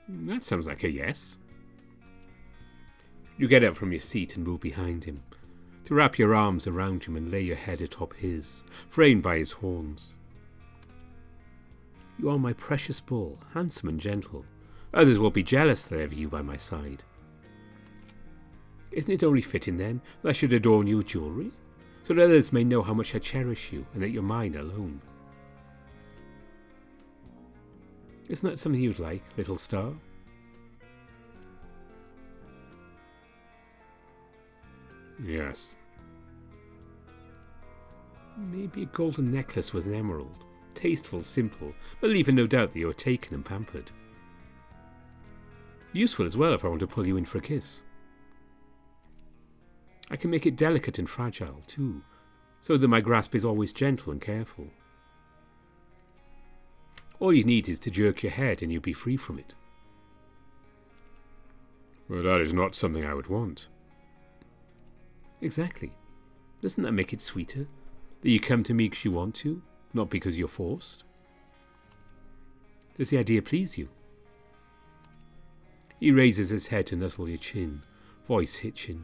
That sounds like a yes. You get up from your seat and move behind him, to wrap your arms around him and lay your head atop his, framed by his horns. You are my precious bull, handsome and gentle. Others will be jealous that I have you by my side. Isn't it only fitting, then, that I should adorn you with jewellery, so that others may know how much I cherish you and that you're mine alone? Isn't that something you'd like, little star? Yes. Maybe a golden necklace with an emerald. Tasteful, simple, but leaving no doubt that you're taken and pampered. Useful as well if I want to pull you in for a kiss. I can make it delicate and fragile, too, so that my grasp is always gentle and careful. All you need is to jerk your head and you'll be free from it. Well, that is not something I would want. Exactly. Doesn't that make it sweeter? That you come to me because you want to, not because you're forced? Does the idea please you? He raises his head to nuzzle your chin, voice hitching.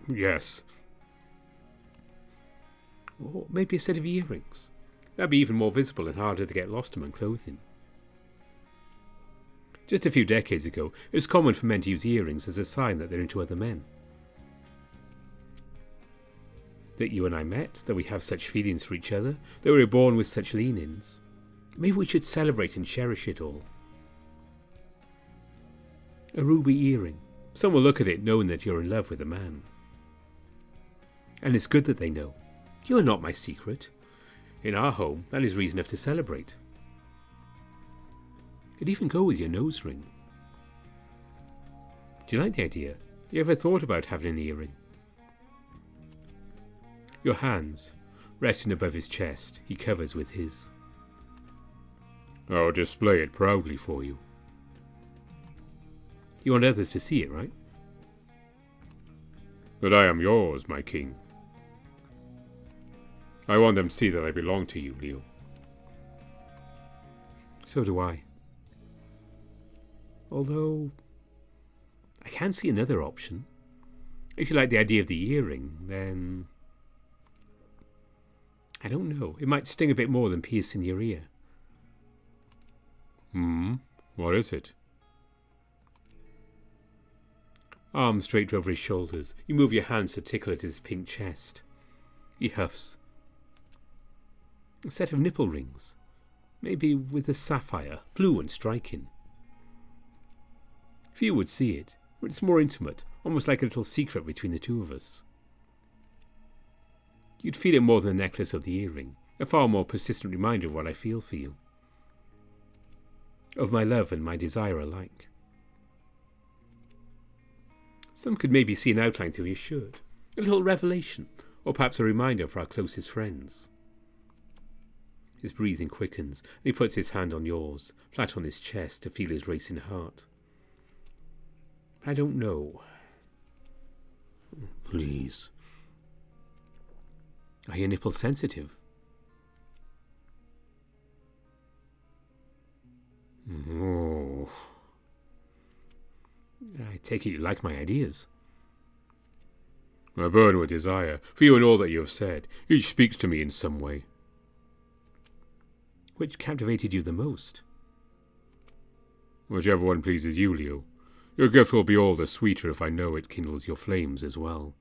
Yes. Or maybe a set of earrings. That'd be even more visible and harder to get lost among clothing. Just a few decades ago, it was common for men to use earrings as a sign that they're into other men. That you and I met, that we have such feelings for each other, that we were born with such leanings. Maybe we should celebrate and cherish it all. A ruby earring. Some will look at it knowing that you're in love with a man. And it's good that they know. You're not my secret. In our home, that is reason enough to celebrate. It'd even go with your nose ring. Do you like the idea? You ever thought about having an earring? Your hands, resting above his chest, he covers with his. I'll display it proudly for you. You want others to see it, right? That I am yours, my king. I want them to see that I belong to you, Leo. So do I. Although, I can see another option. If you like the idea of the earring, then... I don't know. It might sting a bit more than piercing your ear. What is it? Arms draped over his shoulders, you move your hands to tickle at his pink chest. He huffs. A set of nipple rings. Maybe with a sapphire, blue and striking. Few would see it, but it's more intimate, almost like a little secret between the two of us. You'd feel it more than the necklace or the earring, a far more persistent reminder of what I feel for you. Of my love and my desire alike. Some could maybe see an outline through your shirt, a little revelation, or perhaps a reminder for our closest friends. His breathing quickens, and he puts his hand on yours, flat on his chest, to feel his racing heart. But I don't know. Please. Are your nipples sensitive? Oh. I take it you like my ideas. I burn with desire, for you and all that you have said. Each speaks to me in some way. Which captivated you the most? Whichever one pleases you, Leo. Your gift will be all the sweeter if I know it kindles your flames as well.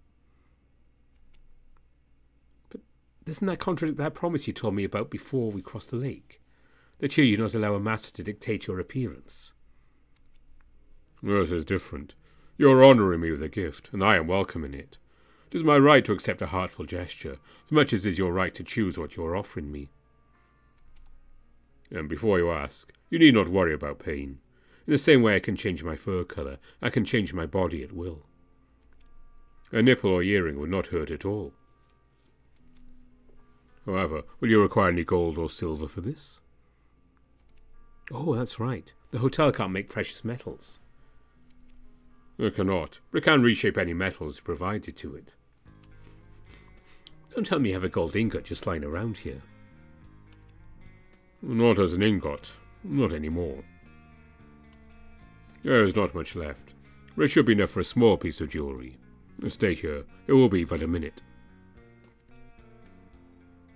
But doesn't that contradict that promise you told me about before we crossed the lake? That here you not allow a master to dictate your appearance? Yours is different. You are honouring me with a gift, and I am welcoming it. It is my right to accept a heartful gesture, as much as it is your right to choose what you are offering me. And before you ask, you need not worry about pain. In the same way I can change my fur colour, I can change my body at will. A nipple or earring would not hurt at all. However, will you require any gold or silver for this? Oh, that's right. The hotel can't make precious metals. It cannot, but it can reshape any metals provided to it. Don't tell me you have a gold ingot just lying around here. Not as an ingot, not anymore. There is not much left, but it should be enough for a small piece of jewellery. Stay here, it will be but a minute.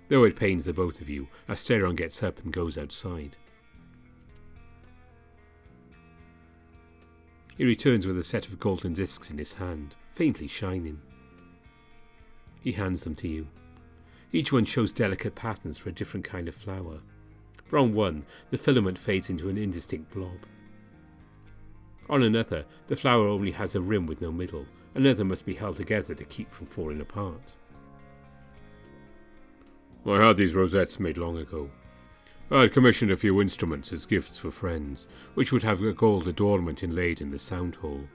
Though it pains the both of you, Asterion gets up and goes outside. He returns with a set of golden discs in his hand, faintly shining. He hands them to you. Each one shows delicate patterns for a different kind of flower. For on one, the filament fades into an indistinct blob. On another, the flower only has a rim with no middle. Another must be held together to keep from falling apart. I had these rosettes made long ago. I had commissioned a few instruments as gifts for friends, which would have a gold adornment inlaid in the sound hole.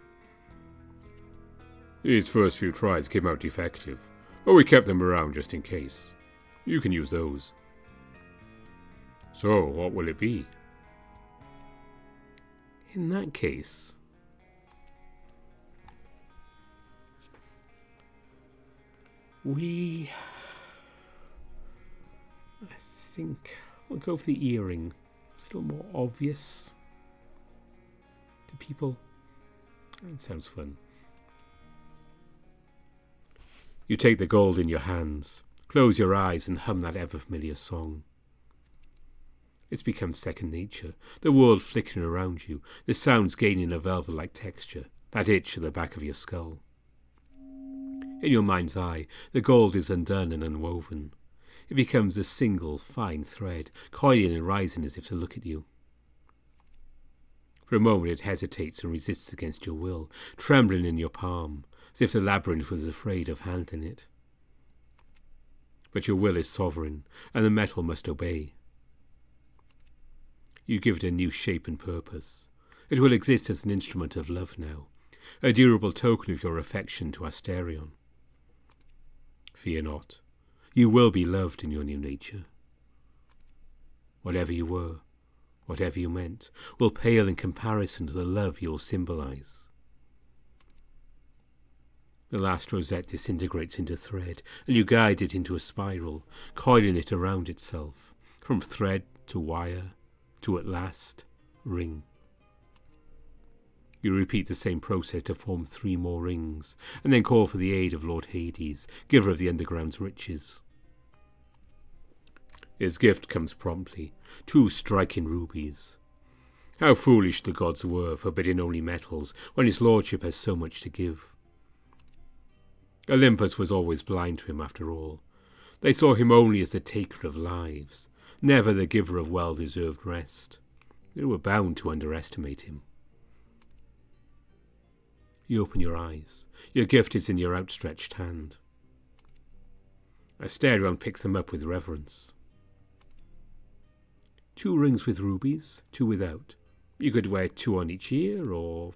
These first few tries came out defective, but we kept them around just in case. You can use those. So, what will it be? In that case, I think we'll go for the earring. It's a little more obvious to people. It sounds fun. You take the gold in your hands, close your eyes and hum that ever-familiar song. It's become second nature, the world flickering around you, the sounds gaining a velvet-like texture, that itch at the back of your skull. In your mind's eye, the gold is undone and unwoven. It becomes a single, fine thread, coiling and rising as if to look at you. For a moment it hesitates and resists against your will, trembling in your palm, as if the labyrinth was afraid of handling it. But your will is sovereign, and the metal must obey. You give it a new shape and purpose. It will exist as an instrument of love now, a durable token of your affection to Asterion. Fear not, you will be loved in your new nature. Whatever you were, whatever you meant, will pale in comparison to the love you'll symbolize. The last rosette disintegrates into thread, and you guide it into a spiral, coiling it around itself, from thread to wire, to at last, ring. You repeat the same process to form 3 more rings, and then call for the aid of Lord Hades, giver of the underground's riches. His gift comes promptly, 2 striking rubies. How foolish the gods were, forbidding only metals, when his lordship has so much to give. Olympus was always blind to him after all. They saw him only as the taker of lives, never the giver of well-deserved rest. They were bound to underestimate him. You open your eyes. Your gift is in your outstretched hand. Asterion picks them up with reverence. 2 rings with rubies, 2 without. You could wear 2 on each ear, or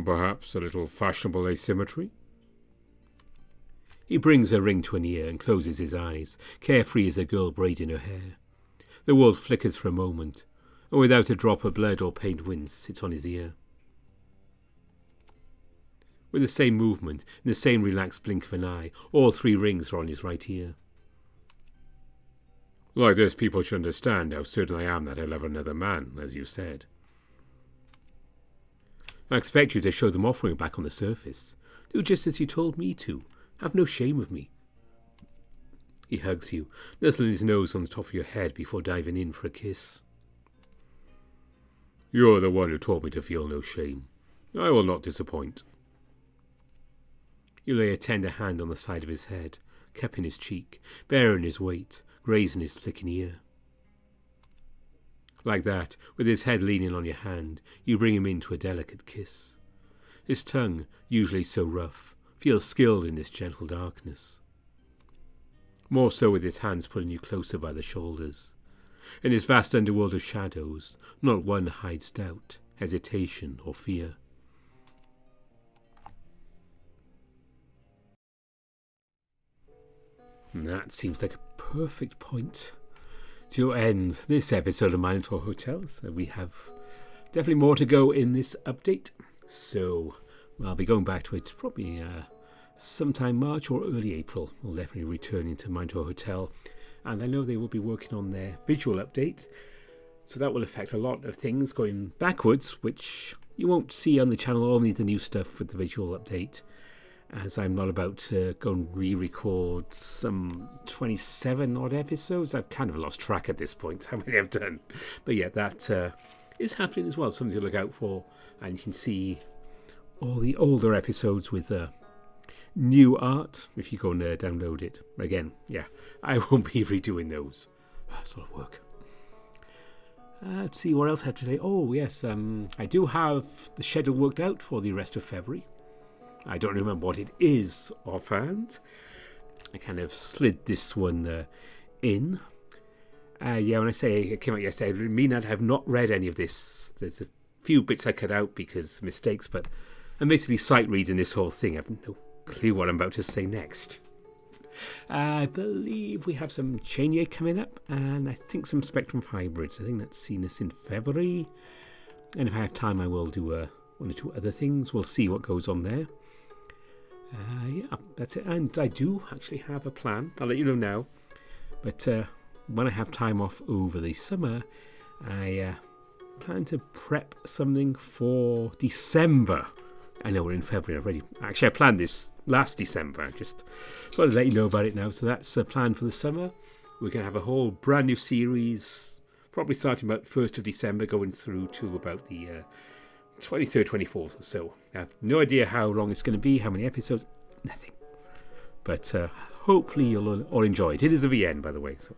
perhaps a little fashionable asymmetry. He brings a ring to an ear and closes his eyes, carefree as a girl braiding her hair. The world flickers for a moment, and without a drop of blood or pained wince, it's on his ear. With the same movement, in the same relaxed blink of an eye, all 3 rings are on his right ear. Like this, people should understand how certain I am that I love another man, as you said. I expect you to show them off when we're back on the surface. Do just as you told me to. Have no shame of me. He hugs you, nuzzling his nose on the top of your head before diving in for a kiss. You're the one who taught me to feel no shame. I will not disappoint. You lay a tender hand on the side of his head, cupping his cheek, bearing his weight, grazing his flicking ear. Like that, with his head leaning on your hand, you bring him into a delicate kiss. His tongue, usually so rough, feels skilled in this gentle darkness. More so with his hands pulling you closer by the shoulders. In his vast underworld of shadows, not one hides doubt, hesitation, or fear. And that seems like a perfect point to end this episode of Minotaur Hotel. So we have definitely more to go in this update. So I'll be going back to it probably sometime March or early April. We'll definitely return into Minotaur Hotel. And I know they will be working on their visual update. So that will affect a lot of things going backwards, which you won't see on the channel, only the new stuff with the visual update. As I'm not about to go and re-record some 27 odd episodes. I've kind of lost track at this point how many I've done. But yeah, that is happening as well. Something to look out for. And you can see all the older episodes with new art if you go and download it. Again, yeah, I won't be redoing those. That's a lot of work. Let's see what else I have today. Oh, yes, I do have the schedule worked out for the rest of February. I don't remember what it is offhand. I kind of slid this one in. Yeah, when I say it came out yesterday, I mean I have not read any of this. There's a few bits I cut out because mistakes, but I'm basically sight reading this whole thing. I have no clue what I'm about to say next. I believe we have some Chainier coming up, and I think some Spectrum Hybrids. I think that's seen us in February. And if I have time, I will do one or two other things. We'll see what goes on there. Yeah, that's it. And I do actually have a plan. I'll let you know now. But when I have time off over the summer, I plan to prep something for December. I know we're in February already. Actually, I planned this last December. I just thought I'd let you know about it now. So that's the plan for the summer. We're going to have a whole brand new series, probably starting about 1st of December, going through to about the 23rd, 24th or so. I have no idea how long it's going to be, how many episodes, nothing. But hopefully you'll all enjoy it. It is a VN, by the way. So.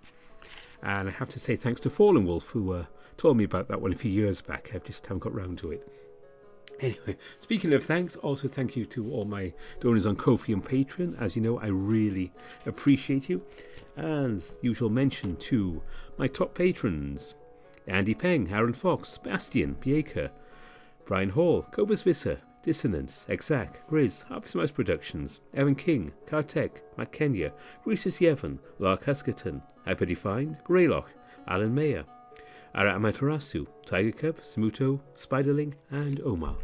And I have to say thanks to Fallen Wolf, who told me about that one a few years back. I just haven't got round to it. Anyway, speaking of thanks, also thank you to all my donors on Ko-fi and Patreon. As you know, I really appreciate you. And usual mention to my top patrons: Andy Peng, Aaron Fox, Bastian, Bieka, Brian Hall, Cobus Visser, Dissonance, Exact, Grizz, Harvest Mouse Productions, Evan King, Kartek, Matt Kenya, Greasus Yevon, Lark Huskerton, Hyperdefined, Greylock, Alan Mayer, Ara Amaterasu, Tiger Cub, Smuto, Spiderling, and Omar.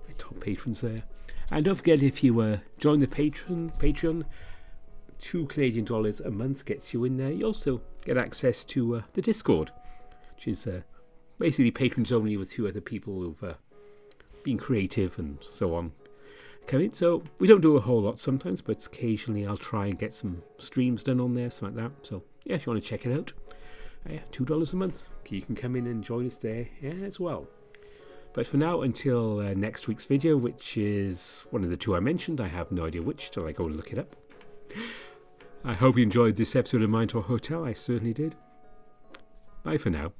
My top patrons there. And don't forget, if you join the Patreon, $2 Canadian a month gets you in there. You also get access to the Discord, which is basically patrons only with 2 other people who've been creative and so on. Come in. So we don't do a whole lot sometimes, but occasionally I'll try and get some streams done on there, something like that. So yeah, if you want to check it out. $2 a month. You can come in and join us there as well. But for now, until next week's video, which is one of the 2 I mentioned, I have no idea which till I go and look it up. I hope you enjoyed this episode of Minotaur Hotel. I certainly did. Bye for now.